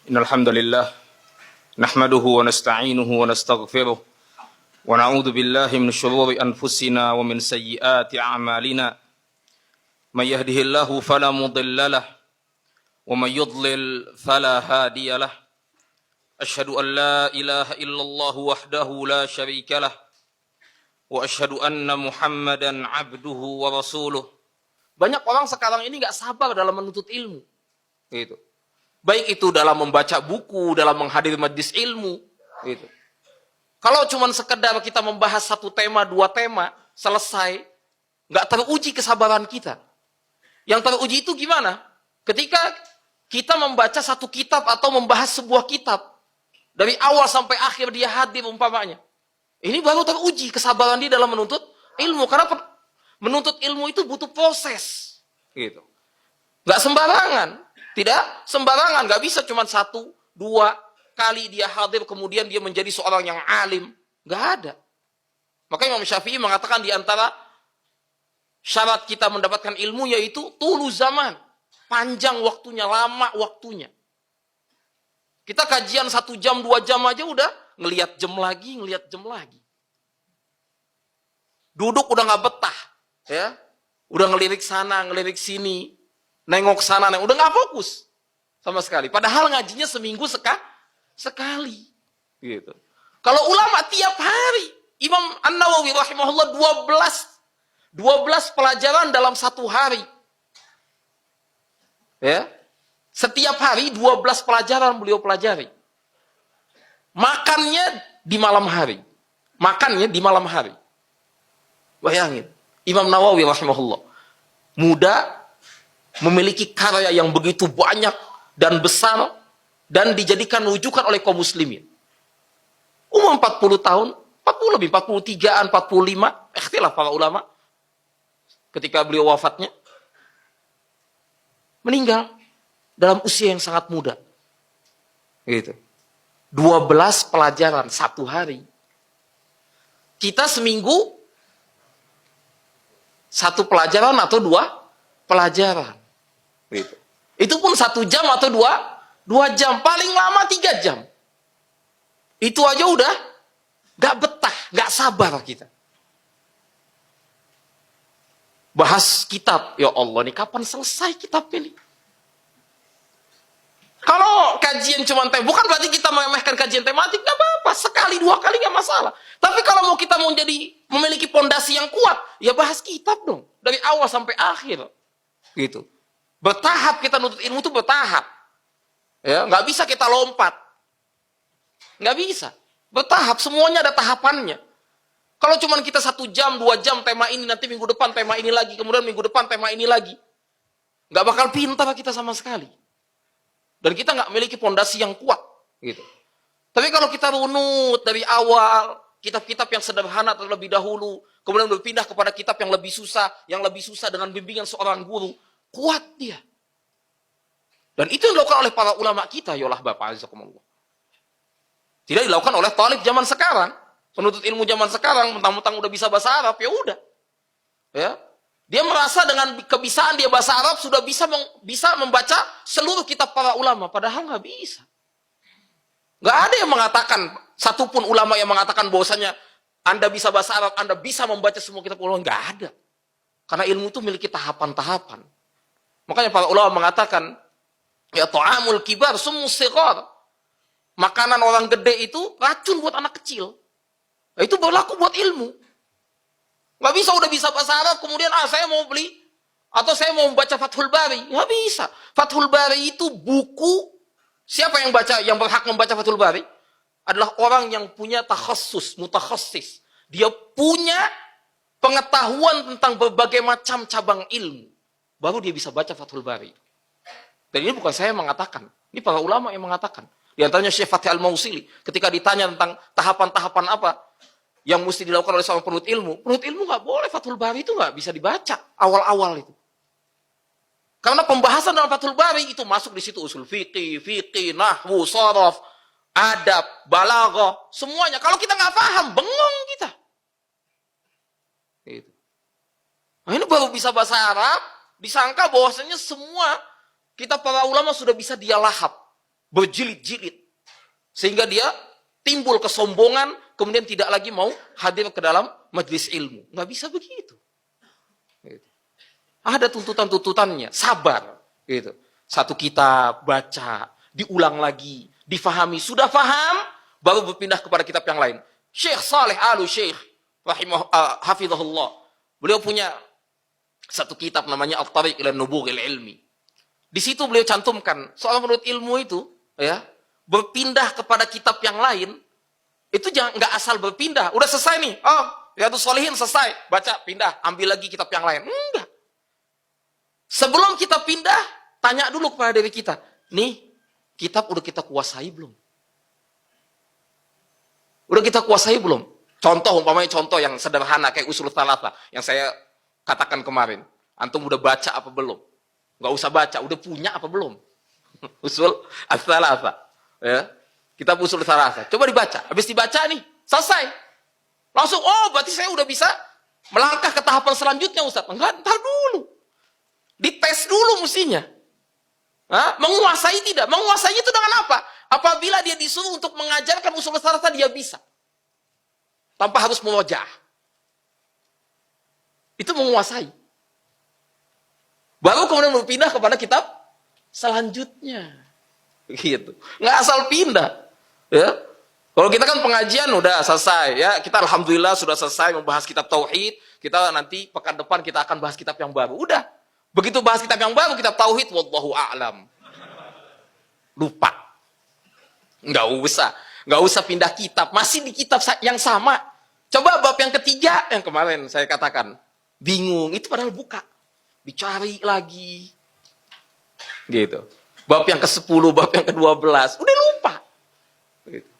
إن الحمد لله نحمده ونستعينه ونستغفره ونعوذ بالله من شرور أنفسنا ومن سيئات أعمالنا من يهده الله فلا مضل له ومن يضلل فلا هادي له أشهد أن لا إله إلا الله وحده لا شريك له وأشهد أن محمدا عبده ورسوله. Banyak orang sekarang ini nggak sabar dalam menuntut ilmu, gitu. Baik itu dalam membaca buku, dalam menghadiri majlis ilmu, gitu. Kalau cuma sekedar kita membahas satu tema, dua tema, selesai, nggak teruji kesabaran kita. Yang teruji itu gimana? Ketika kita membaca satu kitab atau membahas sebuah kitab, dari awal sampai akhir dia hadir umpamanya. Ini baru teruji kesabaran dia dalam menuntut ilmu. Karena menuntut ilmu itu butuh proses, gitu. Nggak sembarangan. Tidak sembarangan, nggak bisa cuma satu, dua kali dia hadir, kemudian dia menjadi seorang yang alim. Nggak ada. Maka Imam Syafi'i mengatakan di antara syarat kita mendapatkan ilmu yaitu tulu zaman. Panjang waktunya, lama waktunya. Kita kajian 1 jam, 2 jam aja udah ngelihat jam lagi. Duduk udah nggak betah. Ya, udah ngelirik sana, ngelirik sini. Nengok sana, udah nggak fokus sama sekali. Padahal ngajinya seminggu sekali. Gitu. Kalau ulama tiap hari, Imam An-Nawawi rahimahullah 12 pelajaran dalam satu hari. Ya, setiap hari 12 pelajaran beliau pelajari. Makannya di malam hari. Bayangin, Imam Nawawi rahimahullah muda, memiliki karya yang begitu banyak dan besar dan dijadikan rujukan oleh kaum muslimin. Umur 40 tahun, 40 lebih, 43-an, 45, ikhtilaf para ulama. Ketika beliau wafatnya, meninggal dalam usia yang sangat muda. Gitu. 12 pelajaran satu hari. Kita seminggu 1 pelajaran atau 2 pelajaran. Gitu. Itu pun 1 jam atau 2 jam, paling lama 3 jam. Itu aja udah gak betah, gak sabar kita. Bahas kitab, ya Allah, nih kapan selesai kitab ini? Kalau kajian cuma bukan berarti kita meremehkan kajian tematik, gak apa-apa, sekali 2 kali gak masalah. Tapi kalau kita mau memiliki pondasi yang kuat, ya bahas kitab dong, dari awal sampai akhir. Gitu. Bertahap kita nuntut ilmu itu bertahap. Ya, nggak bisa kita lompat. Nggak bisa. Bertahap, semuanya ada tahapannya. Kalau cuma kita 1 jam, 2 jam tema ini, nanti minggu depan tema ini lagi, kemudian minggu depan tema ini lagi. Nggak bakal pintar kita sama sekali. Dan kita nggak memiliki pondasi yang kuat. Gitu. Tapi kalau kita runut dari awal, kitab-kitab yang sederhana terlebih dahulu, kemudian berpindah kepada kitab yang lebih susah dengan bimbingan seorang guru, kuat dia. Dan itu yang dilakukan oleh para ulama kita, ya Allah Bapak Azzaikumullah. Tidak dilakukan oleh talib zaman sekarang. Penuntut ilmu zaman sekarang, mentang-mentang udah bisa bahasa Arab, ya udah. Ya. Dia merasa dengan kebisaan dia bahasa Arab sudah bisa membaca seluruh kitab para ulama. Padahal nggak bisa. Nggak ada yang mengatakan, satupun ulama yang mengatakan bahwasanya Anda bisa bahasa Arab, Anda bisa membaca semua kitab ulama. Nggak ada. Karena ilmu itu memiliki tahapan-tahapan. Makanya para ulama mengatakan, ya ta'amul kibar summus sighar. Makanan orang gede itu racun buat anak kecil. Nah, itu berlaku buat ilmu. Nggak bisa udah bisa bahasa Arab, kemudian saya mau beli, atau saya mau membaca Fathul Bari. Nggak bisa. Fathul Bari itu buku, siapa yang berhak membaca Fathul Bari? Adalah orang yang punya takhassus, mutakhassis. Dia punya pengetahuan tentang berbagai macam cabang ilmu. Baru dia bisa baca Fathul Bari. Dan ini bukan saya yang mengatakan. Ini para ulama yang mengatakan. Di antaranya Syekh Fatih Al-Mausili. Ketika ditanya tentang tahapan-tahapan apa yang mesti dilakukan oleh seorang penuntut ilmu. Penuntut ilmu nggak boleh Fathul Bari itu nggak bisa dibaca. Awal-awal itu. Karena pembahasan dalam Fathul Bari itu masuk di situ. Usul fiqih, nahwu, sharaf, adab, balaghah. Semuanya. Kalau kita nggak paham, bengong kita. Gitu. Nah, ini baru bisa bahasa Arab. Disangka bahwasanya semua kitab para ulama sudah bisa dia lahap. berjilid-jilid. Sehingga dia timbul kesombongan, kemudian tidak lagi mau hadir ke dalam majelis ilmu. Nggak bisa begitu. Gitu. Ada tuntutan-tuntutannya, sabar. Gitu. Satu kitab, baca, diulang lagi, difahami. Sudah faham, baru berpindah kepada kitab yang lain. Syekh Saleh Al-Syekh, hafizahullah. Beliau punya satu kitab namanya At-Tariq ila Nubughil Ilmi. Di situ beliau cantumkan, seorang penuntut ilmu itu, ya, berpindah kepada kitab yang lain, itu jangan nggak asal berpindah. Udah selesai nih, oh, Riyadhus Shalihin selesai, baca, pindah, ambil lagi kitab yang lain. Enggak. Sebelum kita pindah, tanya dulu kepada diri kita, nih, kitab udah kita kuasai belum? Udah kita kuasai belum? Contoh, umpamanya contoh yang sederhana, kayak Ushul Tsalatsa, yang saya katakan kemarin. Antum udah baca apa belum? Nggak usah baca, udah punya apa belum? Ushul Tsalatsa. Ya. Kitab Ushul Tsalatsa. Coba dibaca. Habis dibaca nih, selesai. Langsung, oh berarti saya udah bisa melangkah ke tahapan selanjutnya, Ustaz. Enggak, ntar dulu. Dites dulu mestinya. Hah? Menguasai tidak? Menguasai itu dengan apa? Apabila dia disuruh untuk mengajarkan Ushul Tsalatsa, dia bisa. Tanpa harus mewajah. Itu menguasai. Baru kemudian berpindah kepada kitab selanjutnya. Gitu. Nggak asal pindah. Ya. Kalau kita kan pengajian udah selesai. Ya, kita alhamdulillah sudah selesai membahas kitab Tauhid. Kita nanti pekan depan kita akan bahas kitab yang baru. Udah. Begitu bahas kitab yang baru, kitab Tauhid, wallahu a'lam. Lupa. Nggak usah. Nggak usah pindah kitab. Masih di kitab yang sama. Coba bab yang ketiga yang kemarin saya katakan. Bingung. Itu padahal buka. Dicari lagi. Gitu. Bab yang ke-10, bab yang ke-12. Udah lupa. Gitu.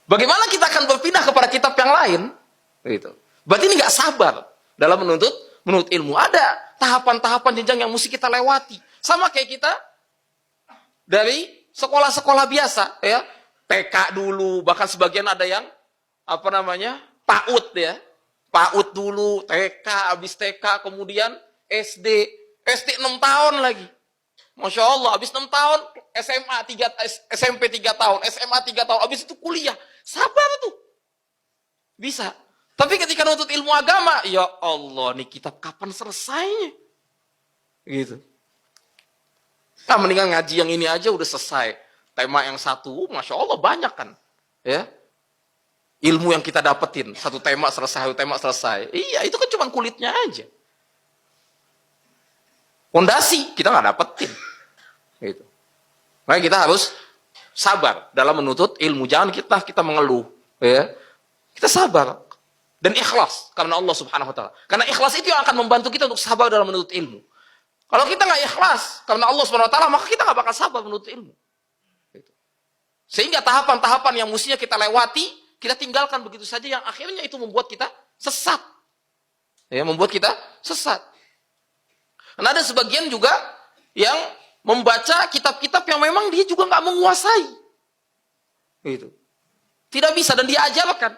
Bagaimana kita akan berpindah kepada kitab yang lain? Gitu. Berarti ini nggak sabar dalam menuntut ilmu. Ada tahapan-tahapan jenjang yang mesti kita lewati. Sama kayak kita dari sekolah-sekolah biasa. Ya. TK dulu. Bahkan sebagian ada yang PAUD ya. PAUD dulu, TK, habis TK, kemudian SD. SD 6 tahun lagi. Masya Allah, habis 6 tahun, SMA 3, SMP 3 tahun, SMA 3 tahun, habis itu kuliah. Sabar tuh. Bisa. Tapi ketika nuntut ilmu agama, ya Allah, nih kitab kapan selesainya? Gitu. Nah, mendingan ngaji yang ini aja udah selesai. Tema yang satu, Masya Allah banyak kan. Ya. Ilmu yang kita dapetin, satu tema selesai. Iya, itu kan cuma kulitnya aja. Fondasi kita nggak dapetin. Gitu. Makanya kita harus sabar dalam menuntut ilmu. Jangan kita mengeluh. Ya. Kita sabar. Dan ikhlas karena Allah Subhanahu Wa Taala. Karena ikhlas itu yang akan membantu kita untuk sabar dalam menuntut ilmu. Kalau kita nggak ikhlas karena Allah Subhanahu Wa Taala, maka kita nggak bakal sabar menuntut ilmu. Gitu. Sehingga tahapan-tahapan yang mestinya kita lewati, kita tinggalkan begitu saja, yang akhirnya itu membuat kita sesat. Ya, membuat kita sesat. Karena ada sebagian juga yang membaca kitab-kitab yang memang dia juga nggak menguasai. Gitu. Tidak bisa, dan dia ajarkan.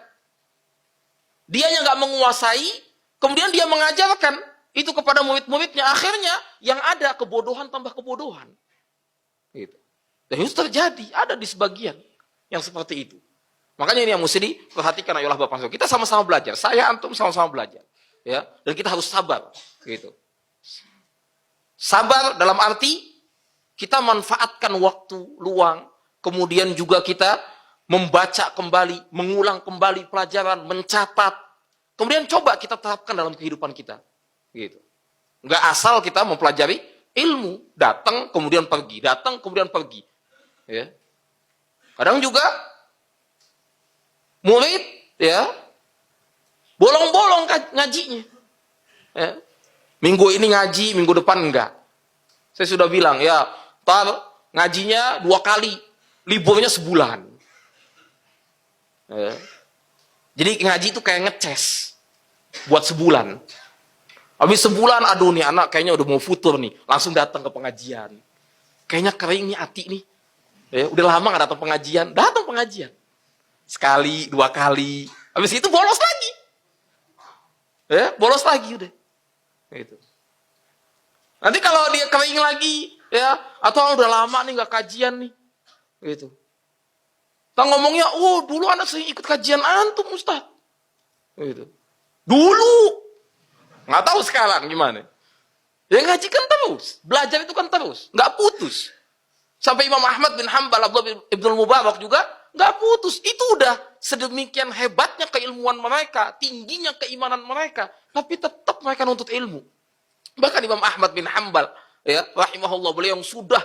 Dia yang nggak menguasai, kemudian dia mengajarkan itu kepada murid-muridnya. Akhirnya yang ada kebodohan tambah kebodohan. Gitu. Dan itu terjadi, ada di sebagian yang seperti itu. Makanya ini yang mesti diperhatikan ayolah Bapak Ibu. Kita sama-sama belajar. Saya antum sama-sama belajar. Ya, dan kita harus sabar. Gitu. Sabar dalam arti kita manfaatkan waktu luang, kemudian juga kita membaca kembali, mengulang kembali pelajaran, mencatat. Kemudian coba kita terapkan dalam kehidupan kita. Gitu. Nggak asal kita mempelajari ilmu, datang kemudian pergi, datang kemudian pergi. Ya. Kadang juga murid ya bolong-bolong ngajinya. Ya. Minggu ini ngaji, minggu depan enggak. Saya sudah bilang ya, tar ngajinya 2 kali, liburnya sebulan. Ya. Jadi ngaji itu kayak ngeces buat sebulan. Habis sebulan, aduh nih anak kayaknya udah mau futur nih, langsung datang ke pengajian. Kayaknya kering nih hati nih. Ya, udah lama gak datang pengajian. Sekali, 2 kali. Habis itu bolos lagi. Ya, bolos lagi udah. Gitu. Nanti kalau dia kering lagi, Ya, atau udah lama nih nggak kajian nih. Gitu. Kita ngomongnya, oh dulu anak saya ikut kajian antum Ustaz. Gitu. Dulu. Nggak tahu sekarang gimana. Ya ngaji kan terus. Belajar itu kan terus. Nggak putus. Sampai Imam Ahmad bin Hanbal, Abdullah Ibnul Mubarak juga nggak putus. Itu udah sedemikian hebatnya keilmuan mereka, tingginya keimanan mereka, tapi tetap mereka nuntut ilmu. Bahkan Imam Ahmad bin Hanbal, ya, rahimahullah, beliau yang sudah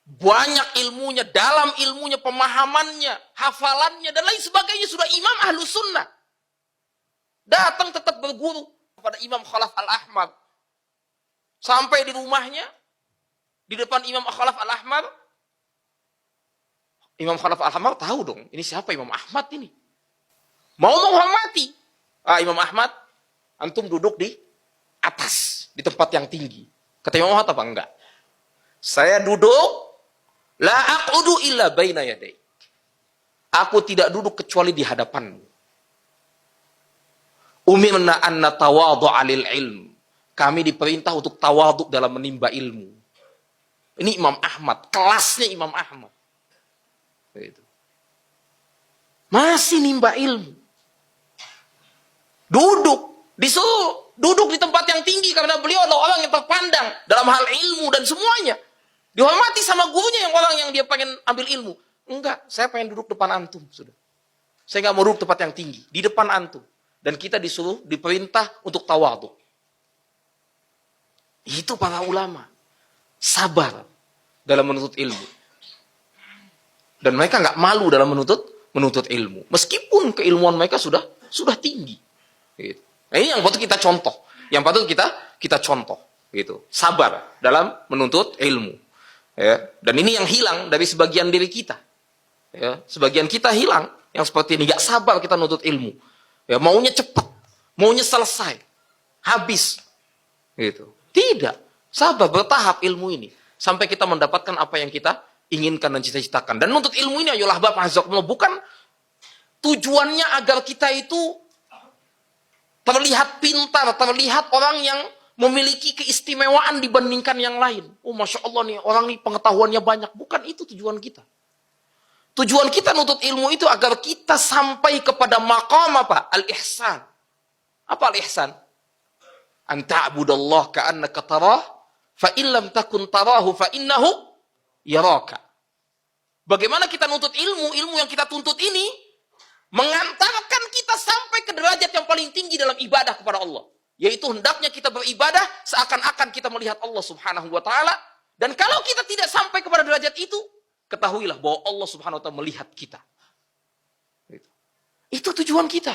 banyak ilmunya, dalam ilmunya, pemahamannya, hafalannya, dan lain sebagainya, sudah imam ahlu sunnah. Datang tetap berguru kepada Imam Khalaf Al-Ahmar. Sampai di rumahnya, di depan Imam Khalaf Al-Ahmar, Imam Khalaf Al-Ahmar tahu dong, ini siapa Imam Ahmad ini. Mau menghormati. Imam Ahmad, antum duduk di atas, di tempat yang tinggi. Kata Imam Ahmad apa? Enggak. Saya duduk, la aqudu illa baina yaday. Aku tidak duduk kecuali di hadapanmu. Umirna an natawadhu'a lil ilm. Kami diperintah untuk tawadhu dalam menimba ilmu. Ini Imam Ahmad, kelasnya Imam Ahmad. Gitu. Masih nimba ilmu. Disuruh duduk di tempat yang tinggi karena beliau adalah orang yang terpandang dalam hal ilmu dan semuanya. Dihormati sama gurunya yang orang yang dia pengen ambil ilmu. Enggak, saya pengen duduk depan antum. Sudah. Saya nggak mau duduk tempat yang tinggi, di depan antum. Dan kita disuruh, diperintah untuk tawadhu. Itu para ulama. Sabar dalam menuntut ilmu. Dan mereka nggak malu dalam menuntut ilmu. Meskipun keilmuan mereka sudah tinggi. Gitu. Nah, ini yang patut kita contoh. Yang patut kita contoh. Gitu. Sabar dalam menuntut ilmu. Ya. Dan ini yang hilang dari sebagian diri kita. Ya. Sebagian kita hilang. Yang seperti ini. Nggak sabar kita menuntut ilmu. Ya, maunya cepat. Maunya selesai. Habis. Gitu. Tidak. Sabar bertahap ilmu ini. Sampai kita mendapatkan apa yang kita inginkan dan cita-citakan. Dan nuntut ilmu ini, ayolah Bapak Hazakumullah, bukan tujuannya agar kita itu terlihat pintar, terlihat orang yang memiliki keistimewaan dibandingkan yang lain. Oh Masya Allah nih, orang nih pengetahuannya banyak. Bukan itu tujuan kita. Tujuan kita nuntut ilmu itu agar kita sampai kepada maqam apa? Al-ihsan. Apa al-ihsan? An ta'budallah ka'annaka tarah, fa in lam takun tarahu fa innahu yaraka. Bagaimana kita nuntut ilmu yang kita tuntut ini mengantarkan kita sampai ke derajat yang paling tinggi dalam ibadah kepada Allah. Yaitu hendaknya kita beribadah seakan-akan kita melihat Allah Subhanahu wa ta'ala. Dan kalau kita tidak sampai kepada derajat itu, ketahuilah bahwa Allah Subhanahu wa ta'ala melihat kita. Itu tujuan kita.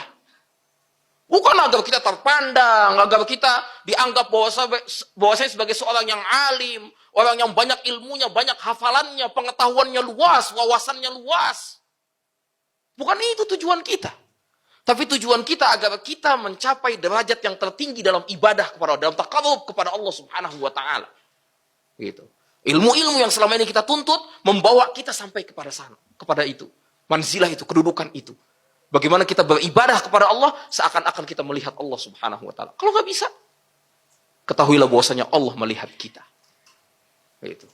Bukan agar kita terpandang, agar kita dianggap bahwasanya sebagai seorang yang alim, orang yang banyak ilmunya, banyak hafalannya, pengetahuannya luas, wawasannya luas. Bukan itu tujuan kita. Tapi tujuan kita agar kita mencapai derajat yang tertinggi dalam ibadah kepada Allah, dalam taqarrub kepada Allah Subhanahu wa ta'ala. Gitu. Ilmu-ilmu yang selama ini kita tuntut membawa kita sampai kepada sana, kepada itu. Manzilah itu, kedudukan itu. Bagaimana kita beribadah kepada Allah seakan-akan kita melihat Allah Subhanahu wa ta'ala. Kalau nggak bisa, ketahuilah bahwasanya Allah melihat kita. Gitu.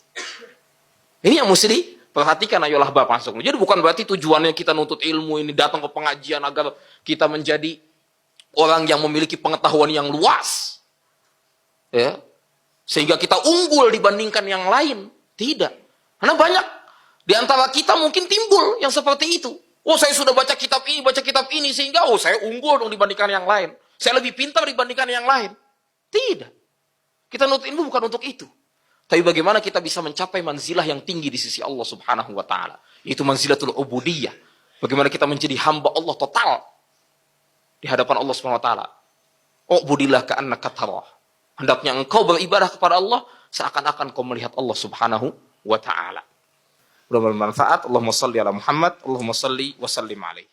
Ini yang mesti diperhatikan, ayolah Bapak masuk. Jadi bukan berarti tujuannya kita nuntut ilmu ini datang ke pengajian agar kita menjadi orang yang memiliki pengetahuan yang luas. Ya. Sehingga kita unggul dibandingkan yang lain. Tidak. Karena banyak di antara kita mungkin timbul yang seperti itu. Oh, saya sudah baca kitab ini, sehingga saya unggul dong dibandingkan yang lain. Saya lebih pintar dibandingkan yang lain. Tidak. Kita nuntut ilmu bukan untuk itu. Tapi bagaimana kita bisa mencapai manzilah yang tinggi di sisi Allah Subhanahu wa ta'ala. Yaitu manzilatul ubudiyah. Bagaimana kita menjadi hamba Allah total di hadapan Allah Subhanahu wa ta'ala. Ubudillah ka'annaka tarah. Hendaknya engkau beribadah kepada Allah seakan-akan kau melihat Allah Subhanahu wa ta'ala. Mudah-mudahan bermanfaat. Allahumma salli ala Muhammad, Allahumma salli wa sallim alaih.